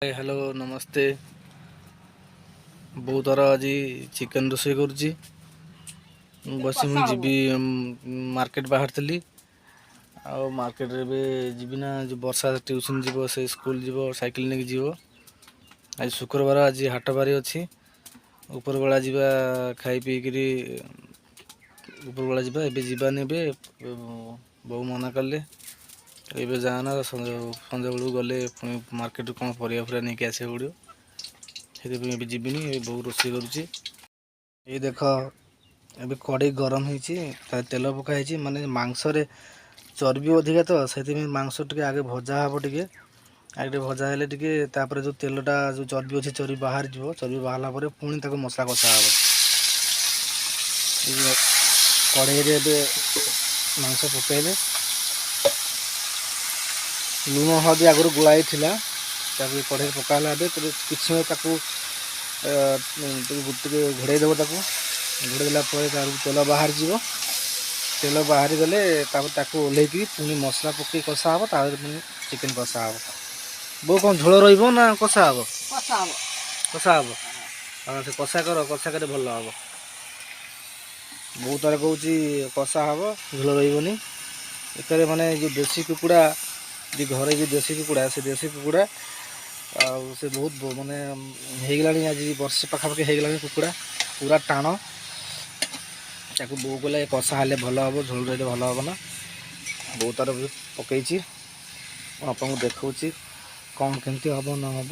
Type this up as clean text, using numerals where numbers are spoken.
Hello नमस्ते। बहुत थर आज चिकेन रोषे करुच्ची बस मुझे जीवी मार्केट बाहर थी आ मार्केट रे भी जीवी ना जो वर्षा ट्यूशन जीव से स्कूल जीव साइकिल नहीं जीव। आज शुक्रवार आज हाट बारी अच्छी ऊपर बेला जीवा खाई पीकरी ऊपर बेला जीवा एबे जीवानी बे बहु मना कले एबे जाना संजय बेलू गले मार्केट कौन परिया फरिया नहीं आसे पड़ो से जीविनी बहुत रोषे करुच्ची। ये देख ए कड़े गरम हो तेल पकाई माने मांस रे चर्बी अधिका तो से मांस टे आगे भजा हम टे आगे भजा हेले टे जो तेलटा जो चर्बी अच्छे चर्बी बाहर जीव चर्बी बाहर पर पुणी तक मसला कषा हम कड़े मांस पकड़े लुण हलदी आगुरी गुड़ाई थिला कड़े पकाला कि घोड़े देव घोड़े देला तेल बाहर जीव तेल बाहरी गले ओल्हेकी पुणी मसला पकई कषा हम पुणी चिकेन कषा हम। बो कौन झोल रहा कषा हम कषा हम हाँ से कषा कर भल हम बहुत तार कौच कषा हम झोल रही एकर माने जो देसी कुकुड़ा जो घरे जो देसी कुकुड़ा से देसी कुकुड़ा से बहुत माने होगला आज वर्षे पाखापाखि होगला कुकुड़ा पूरा टाण ताकू बो गले कषा हेले भल हम झोल रही भल हम ना बहुत तार पकई आप देखा कौन केमती हम न हम।